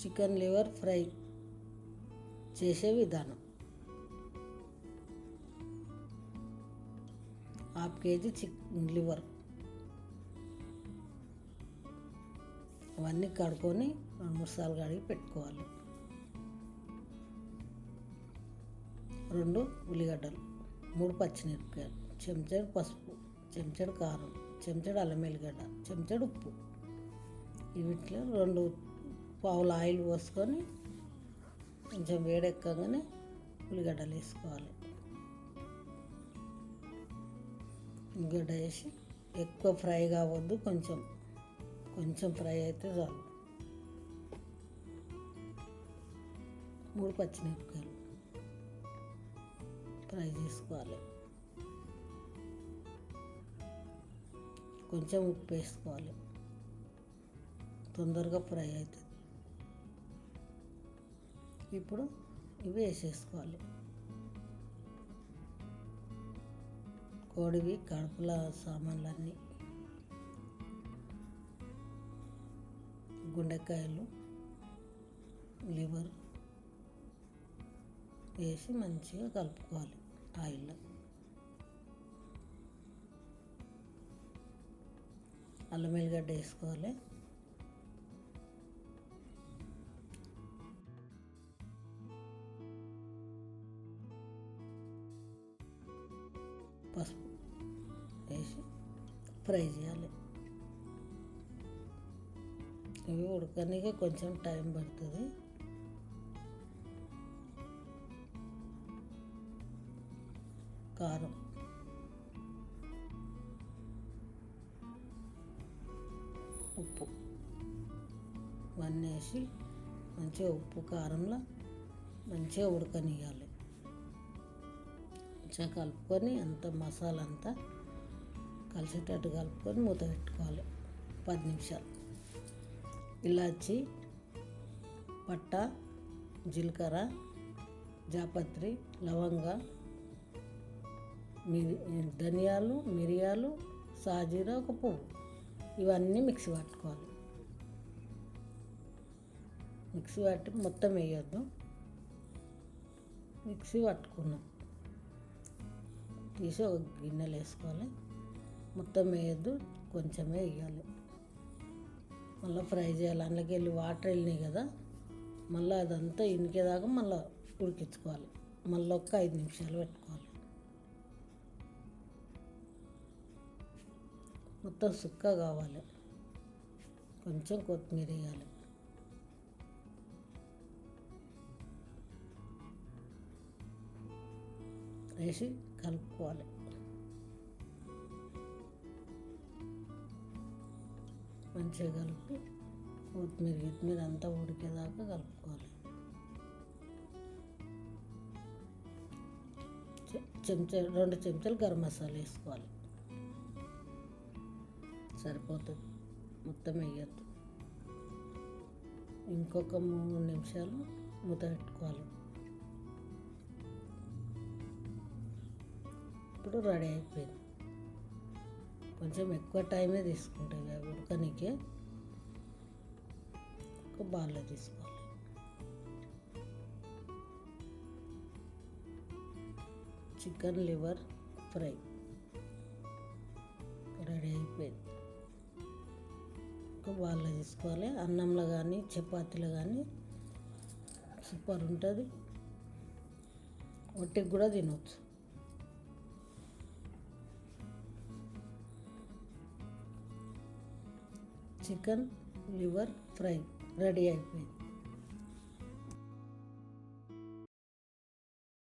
Chicken liver fry చేసే విధానం. 1/2 kg chicken liver అవన్నీ కడుక్కొని 2-3 సార్లు కడిగి పెట్టుకోవాలి. 2 ఉల్లిగడ్డలు, 3 పచ్చిమిరపకాయలు, చెంచాడు పసుపు, చెంచాడు కారం, చెంచాడు అల్లం వెల్లిగడ్డ, చెంచాడు ఉప్పు. వీటిలో 2 పావుల ఆయిల్ పోసుకొని కొంచెం వేడెక్కగానే ఉల్లిగడ్డలు వేసుకోవాలి. ఉల్లిగడ్డ వేసి ఎక్కువ ఫ్రై కావద్దు, కొంచెం ఫ్రై అయితే చాలు. 3 పచ్చిమిరపకాయలు ఫ్రై చేసుకోవాలి. కొంచెం ఉప్పు వేసుకోవాలి, తొందరగా ఫ్రై అవుతుంది. ఇప్పుడు ఇవి వేసేసుకోవాలి. కోడివి కడుపుల సామాన్లన్నీ, గుండెకాయలు, లివర్ వేసి మంచిగా కలుపుకోవాలి ఆయిల్లో. అల్లం వెల్లిగడ్డ వేసుకోవాలి. పసుపు వేసి ఫ్రై చేయాలి. ఇవి ఉడకడానికి కొంచెం టైం పడుతుంది. కారం, ఉప్పు ఇవన్నీ వేసి మంచిగా ఉప్పు కారంలో మంచిగా ఉడకనియాలి. మంచిగా కలుపుకొని అంత మసాలా అంతా కలిసేటట్టు కలుపుకొని మూత పెట్టుకోవాలి 10 నిమిషాలు. ఇలాచి, పట్ట, జీలకర్ర, జాపత్రి, లవంగ, ధనియాలు, మిరియాలు, సాజీరా, ఒక పువ్వు ఇవన్నీ మిక్సీ పట్టుకోవాలి. మిక్సీ పట్టి మొత్తం వేయొద్దు, మిక్సీ పట్టుకున్నాం తీసి ఒక గిన్నెలు వేసుకోవాలి. మొత్తం వేయద్దు, కొంచెమే వేయాలి. మళ్ళీ ఫ్రై చేయాలి. అందులోకి వెళ్ళి వాటర్ వెళ్ళినాయి కదా, మళ్ళీ అదంతా ఇనికేదాకా మళ్ళీ ఉడికించుకోవాలి. మళ్ళీ ఒక 5 నిమిషాలు పెట్టుకోవాలి. మొత్తం సుక్క కావాలి. కొంచెం కొత్తిమీర వేయాలి. వేసి కలుపుకోవాలి. మంచిగా కలిపి కొత్తిమీర అంతా ఉడికేదాకా కలుపుకోవాలి. 2 చెంచాలు గరం మసాలా వేసుకోవాలి, సరిపోతుంది. మొత్తం వేయద్దు. ఇంకొక 3 నిమిషాలు మూత పెట్టుకోవాలి. ఇప్పుడు రెడీ అయిపోయింది. కొంచెం ఎక్కువ టైమే తీసుకుంటాయి అవి ఉడకనికే. ఒక బౌల్లో తీసుకోవాలి. చికెన్ లివర్ ఫ్రై రెడీ అయిపోయింది. ఒక బౌల్లో తీసుకోవాలి. అన్నంలో కానీ చపాతీలో కానీ సూపర్ ఉంటుంది. ఒట్టికి కూడా తినవచ్చు. చికెన్ లివర్ ఫ్రై రెడీ అయిపోయింది.